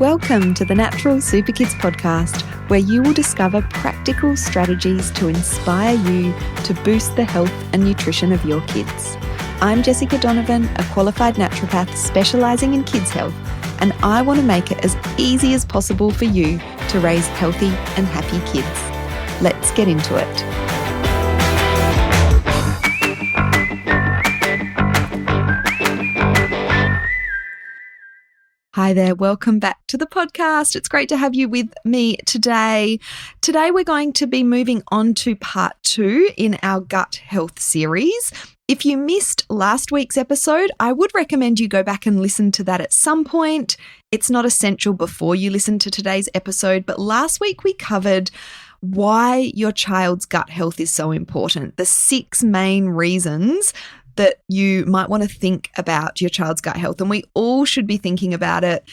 Welcome to the Natural Super Kids podcast, where you will discover practical strategies to inspire you to boost the health and nutrition of your kids. I'm Jessica Donovan, a qualified naturopath specialising in kids' health, and I want to make it as easy as possible for you to raise healthy and happy kids. Let's get into it. Hi there, welcome back to the podcast. It's great to have you with me today. Today we're going to be moving on to part 2 in our gut health series. If you missed last week's episode, I would recommend you go back and listen to that at some point. It's not essential before you listen to today's episode, but last week we covered why your child's gut health is so important, the 6 main reasons that you might want to think about your child's gut health. And we all should be thinking about it.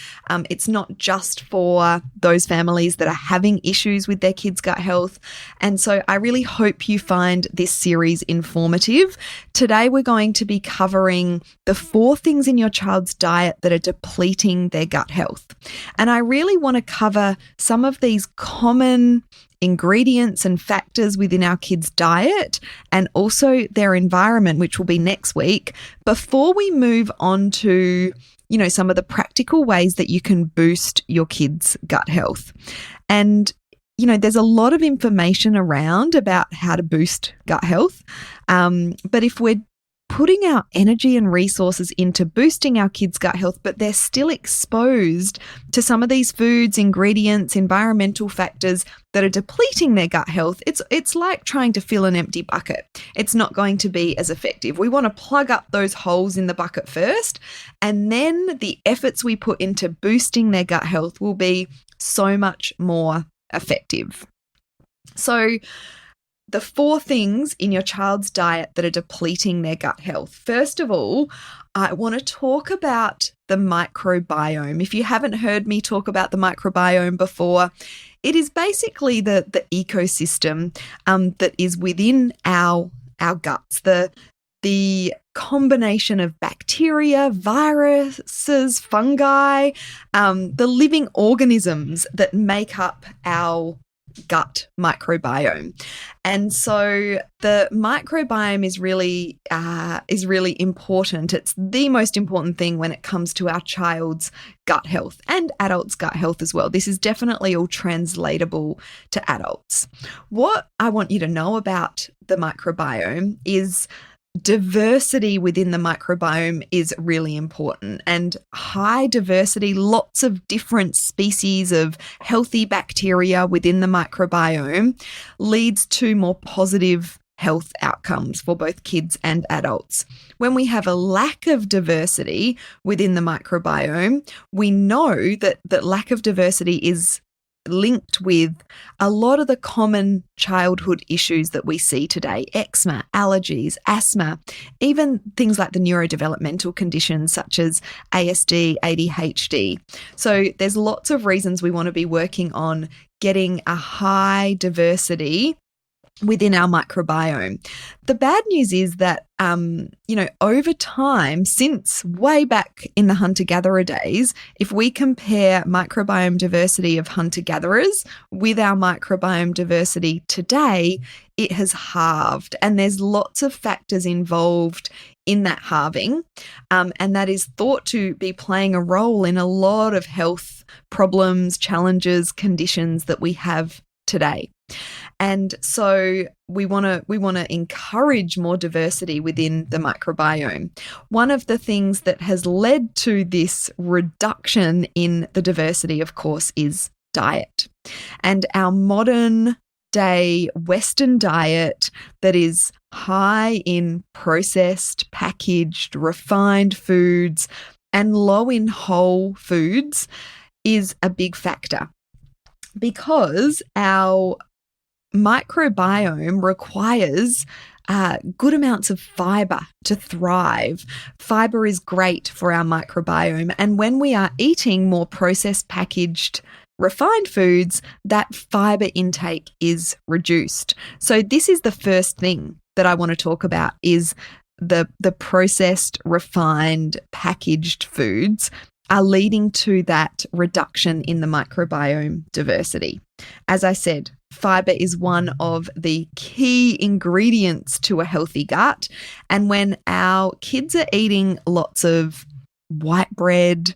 It's not just for those families that are having issues with their kids' gut health. And so I really hope you find this series informative. Today, we're going to be covering the 4 things in your child's diet that are depleting their gut health. And I really want to cover some of these common ingredients and factors within our kids' diet and also their environment, which will be next week, before we move on to, some of the practical ways that you can boost your kids' gut health. And there's a lot of information around about how to boost gut health. But if we're putting our energy and resources into boosting our kids' gut health, but they're still exposed to some of these foods, ingredients, environmental factors that are depleting their gut health, it's like trying to fill an empty bucket. It's not going to be as effective. We want to plug up those holes in the bucket first, and then the efforts we put into boosting their gut health will be so much more effective. So, the 4 things in your child's diet that are depleting their gut health. First of all, I want to talk about the microbiome. If you haven't heard me talk about the microbiome before, it is basically the ecosystem that is within our guts, the combination of bacteria, viruses, fungi, the living organisms that make up our gut microbiome. And so the microbiome is really important. It's the most important thing when it comes to our child's gut health and adults' gut health as well. This is definitely all translatable to adults. What I want you to know about the microbiome is diversity within the microbiome is really important, and high diversity, lots of different species of healthy bacteria within the microbiome leads to more positive health outcomes for both kids and adults. When we have a lack of diversity within the microbiome, we know that lack of diversity is linked with a lot of the common childhood issues that we see today: eczema, allergies, asthma, even things like the neurodevelopmental conditions such as ASD, ADHD. So there's lots of reasons we want to be working on getting a high diversity within our microbiome. The bad news is that, over time, since way back in the hunter-gatherer days, if we compare microbiome diversity of hunter-gatherers with our microbiome diversity today, it has halved. And there's lots of factors involved in that halving, and that is thought to be playing a role in a lot of health problems, challenges, conditions that we have today. And so we want to encourage more diversity within the microbiome. One of the things that has led to this reduction in the diversity, of course, is diet. And our modern day Western diet that is high in processed, packaged, refined foods and low in whole foods is a big factor, because our microbiome requires good amounts of fibre to thrive. Fibre is great for our microbiome, and when we are eating more processed, packaged, refined foods, that fibre intake is reduced. So this is the first thing that I want to talk about, is the processed, refined, packaged foods are leading to that reduction in the microbiome diversity. As I said, fibre is one of the key ingredients to a healthy gut. And when our kids are eating lots of white bread,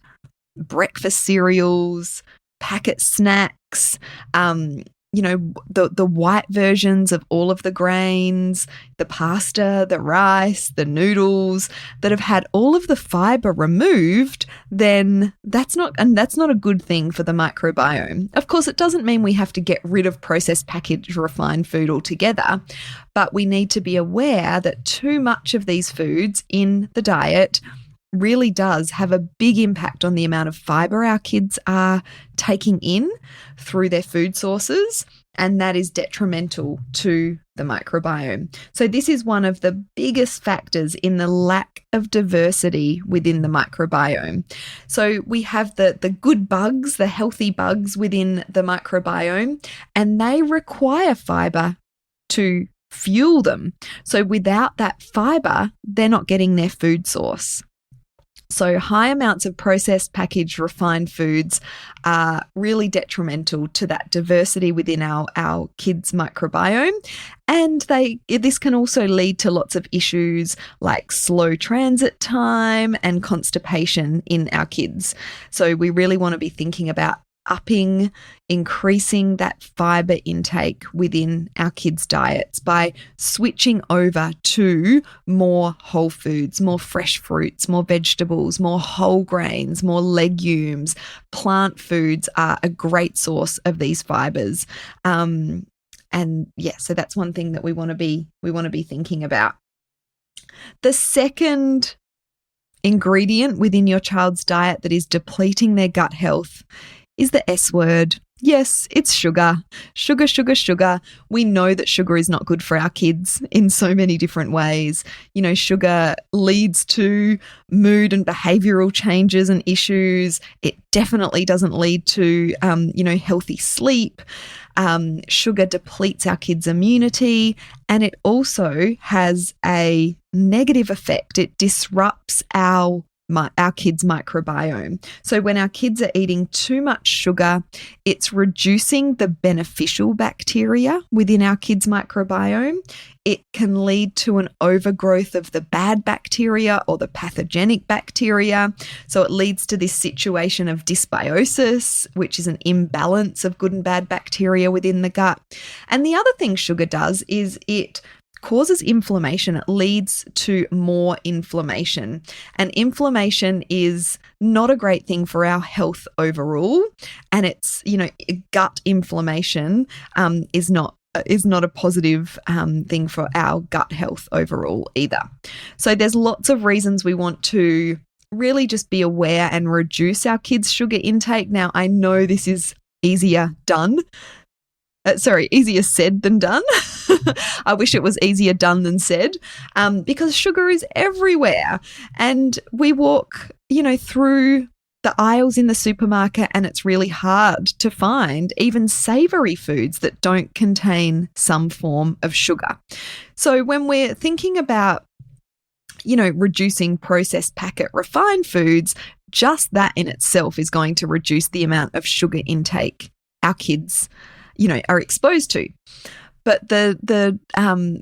breakfast cereals, packet snacks, the white versions of all of the grains, the pasta, the rice, the noodles that have had all of the fibre removed, then that's not a good thing for the microbiome. Of course, it doesn't mean we have to get rid of processed packaged refined food altogether, but we need to be aware that too much of these foods in the diet really does have a big impact on the amount of fibre our kids are taking in through their food sources, and that is detrimental to the microbiome. So this is one of the biggest factors in the lack of diversity within the microbiome. So we have the good bugs, the healthy bugs within the microbiome, and they require fibre to fuel them. So without that fibre, they're not getting their food source. So high amounts of processed, packaged, refined foods are really detrimental to that diversity within our kids' microbiome. And this can also lead to lots of issues like slow transit time and constipation in our kids. So we really want to be thinking about increasing that fibre intake within our kids' diets by switching over to more whole foods, more fresh fruits, more vegetables, more whole grains, more legumes. Plant foods are a great source of these fibres. So that's one thing that we want to be thinking about. The second ingredient within your child's diet that is depleting their gut health is the S word. Yes, it's sugar. Sugar, sugar, sugar. We know that sugar is not good for our kids in so many different ways. Sugar leads to mood and behavioral changes and issues. It definitely doesn't lead to, healthy sleep. Sugar depletes our kids' immunity, and it also has a negative effect. It disrupts our kids' microbiome. So when our kids are eating too much sugar, it's reducing the beneficial bacteria within our kids' microbiome. It can lead to an overgrowth of the bad bacteria or the pathogenic bacteria. So it leads to this situation of dysbiosis, which is an imbalance of good and bad bacteria within the gut. And the other thing sugar does is it causes inflammation. It leads to more inflammation. And inflammation is not a great thing for our health overall. And it's, gut inflammation is not a positive thing for our gut health overall either. So there's lots of reasons we want to really just be aware and reduce our kids' sugar intake. Now, I know this is easier said than done. I wish it was easier done than said, because sugar is everywhere. And we walk, through the aisles in the supermarket, and it's really hard to find even savoury foods that don't contain some form of sugar. So when we're thinking about, reducing processed packet refined foods, just that in itself is going to reduce the amount of sugar intake our kids are exposed to. But the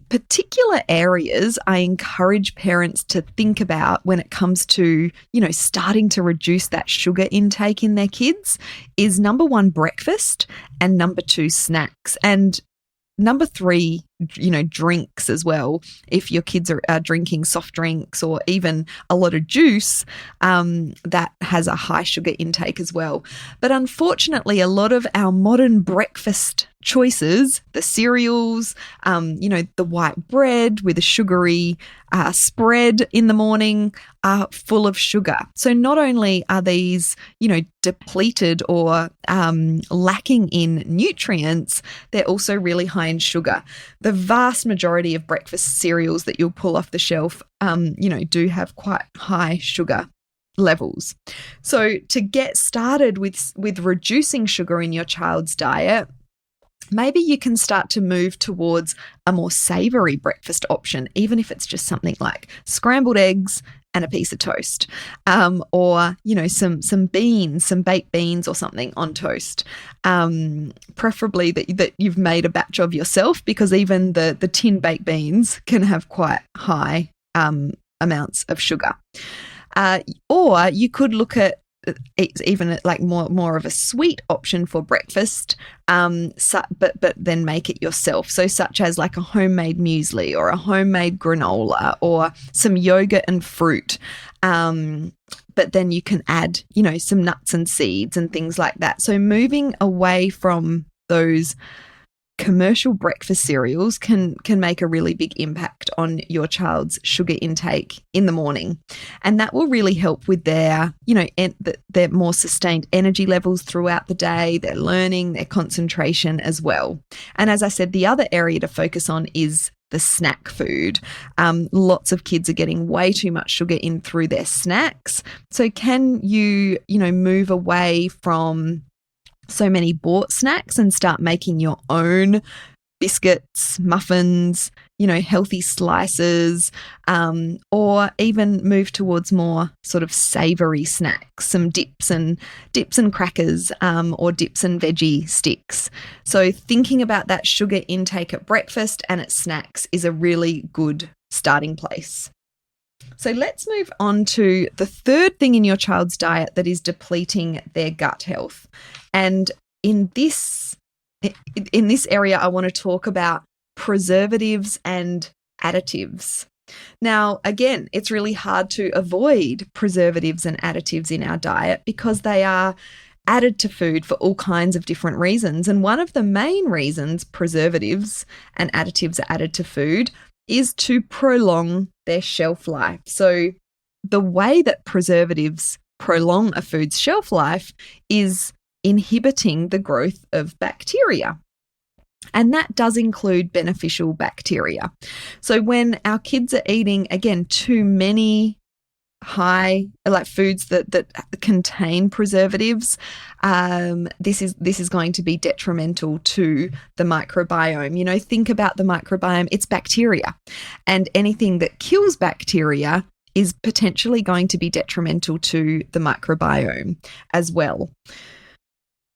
particular areas I encourage parents to think about when it comes to, starting to reduce that sugar intake in their kids is number 1, breakfast, and number 2, snacks. And number 3, drinks as well. If your kids are drinking soft drinks or even a lot of juice, that has a high sugar intake as well. But unfortunately, a lot of our modern breakfast choices, the cereals, the white bread with a sugary spread in the morning, are full of sugar. So not only are these, depleted or lacking in nutrients, they're also really high in sugar. The vast majority of breakfast cereals that you'll pull off the shelf, do have quite high sugar levels. So to get started with reducing sugar in your child's diet, maybe you can start to move towards a more savoury breakfast option, even if it's just something like scrambled eggs and a piece of toast, or some beans, some baked beans or something on toast, preferably that you've made a batch of yourself, because even the tin baked beans can have quite high amounts of sugar. Or you could look at even like more of a sweet option for breakfast, but then make it yourself. So such as like a homemade muesli or a homemade granola or some yogurt and fruit. But then you can add, some nuts and seeds and things like that. So moving away from those commercial breakfast cereals can make a really big impact on your child's sugar intake in the morning. And that will really help with their, their more sustained energy levels throughout the day, their learning, their concentration as well. And as I said, the other area to focus on is the snack food. Lots of kids are getting way too much sugar in through their snacks. So can you, move away from so many bought snacks and start making your own biscuits, muffins, healthy slices, or even move towards more sort of savory snacks, some dips and crackers, or dips and veggie sticks. So thinking about that sugar intake at breakfast and at snacks is a really good starting place. So let's move on to the third thing in your child's diet that is depleting their gut health. And in this area, I want to talk about preservatives and additives. Now, again, it's really hard to avoid preservatives and additives in our diet because they are added to food for all kinds of different reasons. And one of the main reasons preservatives and additives are added to food is to prolong their shelf life. So the way that preservatives prolong a food's shelf life is inhibiting the growth of bacteria. And that does include beneficial bacteria. So when our kids are eating, again, too many foods that contain preservatives, this is going to be detrimental to the microbiome. Think about the microbiome. It's bacteria, and anything that kills bacteria is potentially going to be detrimental to the microbiome as well.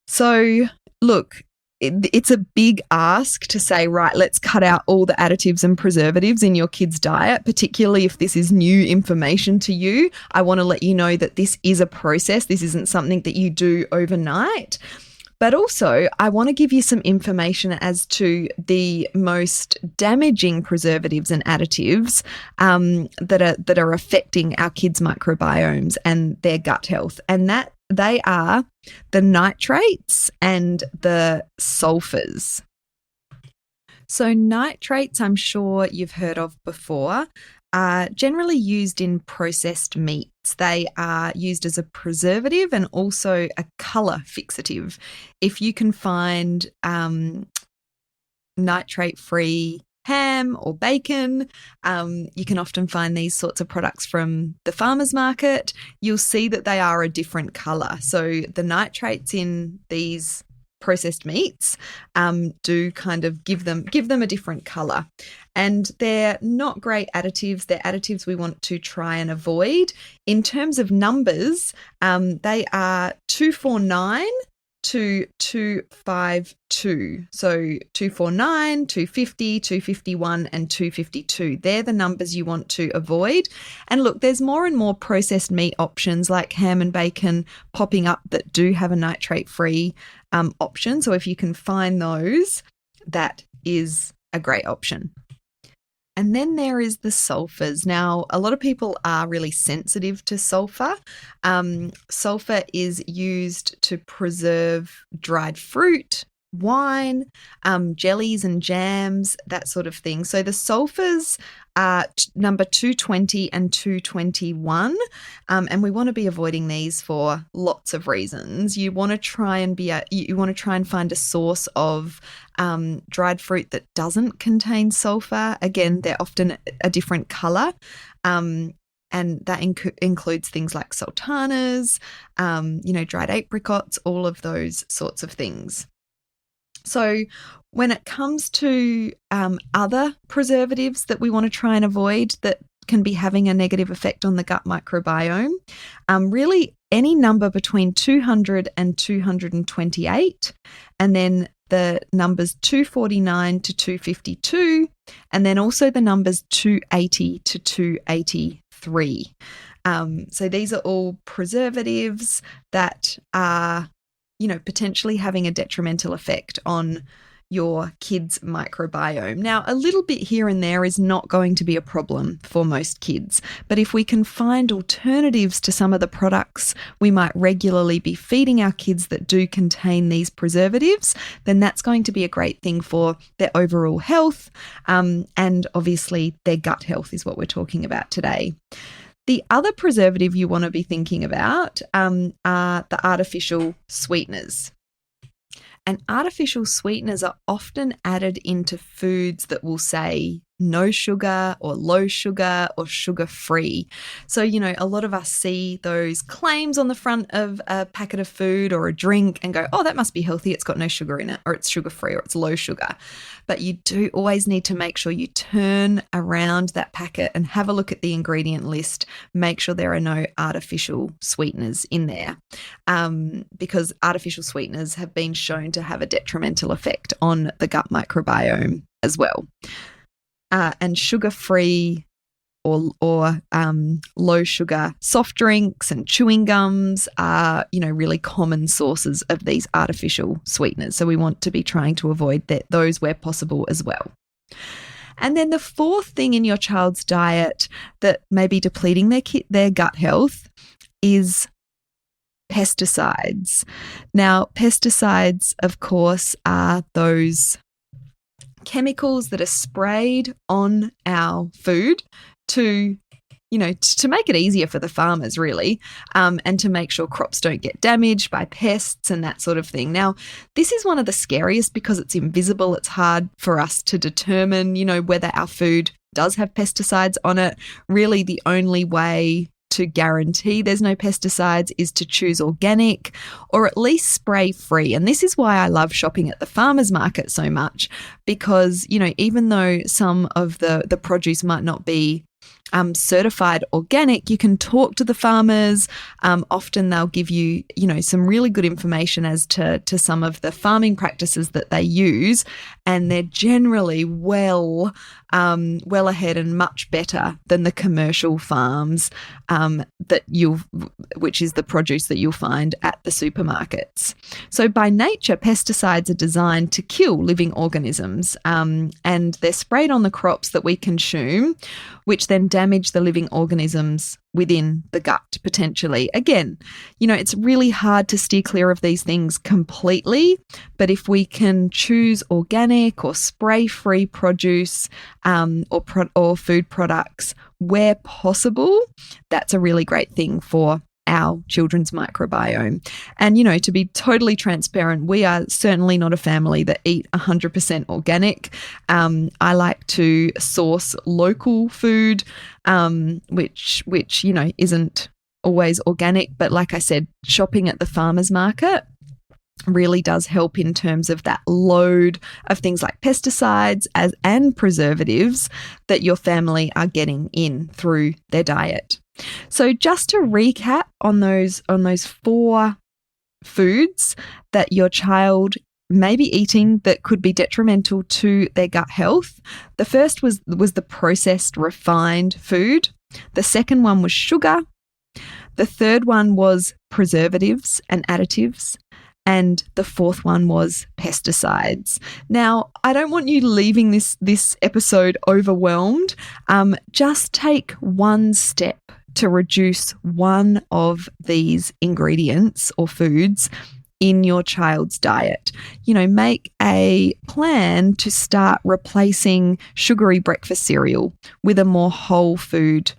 So look, it's a big ask to say, right, let's cut out all the additives and preservatives in your kids' diet, particularly if this is new information to you. I want to let you know that this is a process. This isn't something that you do overnight. But also, I want to give you some information as to the most damaging preservatives and additives that are affecting our kids' microbiomes and their gut health. And that they are the nitrates and the sulfurs. So nitrates, I'm sure you've heard of before, are generally used in processed meats. They are used as a preservative and also a colour fixative. If you can find nitrate-free ham or bacon, you can often find these sorts of products from the farmer's market. You'll see that they are a different colour. So the nitrates in these processed meats do kind of give them a different colour. And they're not great additives. They're additives we want to try and avoid. In terms of numbers, they are 249 to 252. So 249, 250, 251 and 252. They're the numbers you want to avoid. And look, there's more and more processed meat options like ham and bacon popping up that do have a nitrate-free option. So if you can find those, that is a great option. And then there is the sulfurs. Now, a lot of people are really sensitive to sulfur. Sulfur is used to preserve dried fruit, wine, jellies and jams, that sort of thing. So the sulfurs are number 220 and 221, and we want to be avoiding these for lots of reasons. You want to try and find a source of dried fruit that doesn't contain sulfur. Again, they're often a different color. And that includes things like sultanas, dried apricots, all of those sorts of things. So when it comes to other preservatives that we want to try and avoid that can be having a negative effect on the gut microbiome. Really, any number between 200 and 228, and then the numbers 249 to 252, and then also the numbers 280 to 283. So these are all preservatives that are, potentially having a detrimental effect on your kids' microbiome. Now, a little bit here and there is not going to be a problem for most kids, but if we can find alternatives to some of the products we might regularly be feeding our kids that do contain these preservatives, then that's going to be a great thing for their overall health, and obviously their gut health is what we're talking about today. The other preservative you want to be thinking about are the artificial sweeteners. And artificial sweeteners are often added into foods that will say no sugar or low sugar or sugar-free. So, a lot of us see those claims on the front of a packet of food or a drink and go, oh, that must be healthy. It's got no sugar in it, or it's sugar-free, or it's low sugar. But you do always need to make sure you turn around that packet and have a look at the ingredient list. Make sure there are no artificial sweeteners in there, because artificial sweeteners have been shown to have a detrimental effect on the gut microbiome as well. And sugar-free or low sugar soft drinks and chewing gums are, really common sources of these artificial sweeteners. So we want to be trying to avoid those where possible as well. And then the fourth thing in your child's diet that may be depleting their gut health is pesticides. Now, pesticides, of course, are those chemicals that are sprayed on our food to make it easier for the farmers, really, and to make sure crops don't get damaged by pests and that sort of thing. Now, this is one of the scariest because it's invisible. It's hard for us to determine, whether our food does have pesticides on it. Really, the only way to guarantee there's no pesticides is to choose organic or at least spray-free. And this is why I love shopping at the farmers market so much, because, even though some of the produce might not be certified organic, you can talk to the farmers. Often they'll give you, some really good information as to some of the farming practices that they use, and they're generally well ahead and much better than the commercial farms which is the produce that you'll find at the supermarkets. So by nature, pesticides are designed to kill living organisms, and they're sprayed on the crops that we consume, which then damage the living organisms within the gut potentially. Again, it's really hard to steer clear of these things completely, but if we can choose organic or spray-free produce or food products where possible, that's a really great thing for our children's microbiome. And, to be totally transparent, we are certainly not a family that eat 100% organic. I like to source local food, which isn't always organic. But like I said, shopping at the farmers market really does help in terms of that load of things like pesticides and preservatives that your family are getting in through their diet. So just to recap on those 4 foods that your child may be eating that could be detrimental to their gut health. The first was the processed refined food. The second one was sugar. The third one was preservatives and additives. And the fourth one was pesticides. Now, I don't want you leaving this episode overwhelmed. Just take one step to reduce one of these ingredients or foods in your child's diet. Make a plan to start replacing sugary breakfast cereal with a more whole food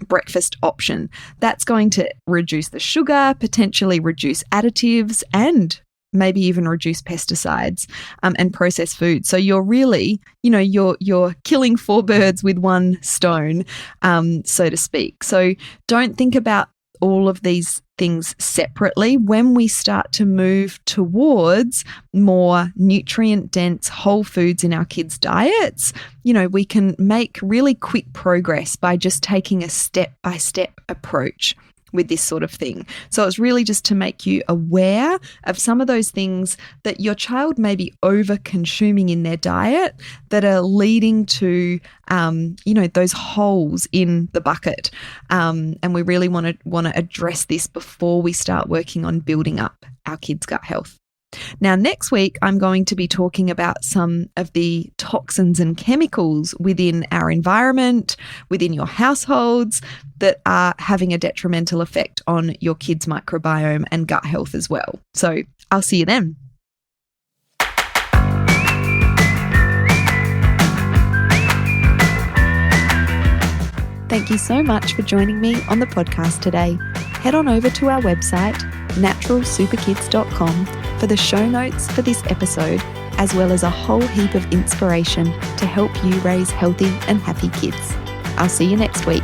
breakfast option. That's going to reduce the sugar, potentially reduce additives, and maybe even reduce pesticides and processed food. So you're really, you're killing 4 birds with one stone, so to speak. So don't think about all of these things separately, when we start to move towards more nutrient-dense whole foods in our kids' diets, we can make really quick progress by just taking a step-by-step approach with this sort of thing. So it's really just to make you aware of some of those things that your child may be over-consuming in their diet that are leading to, those holes in the bucket. And we really want to address this before we start working on building up our kids' gut health. Now, next week, I'm going to be talking about some of the toxins and chemicals within our environment, within your households, that are having a detrimental effect on your kids' microbiome and gut health as well. So I'll see you then. Thank you so much for joining me on the podcast today. Head on over to our website, naturalsuperkids.com, for the show notes for this episode, as well as a whole heap of inspiration to help you raise healthy and happy kids. I'll see you next week.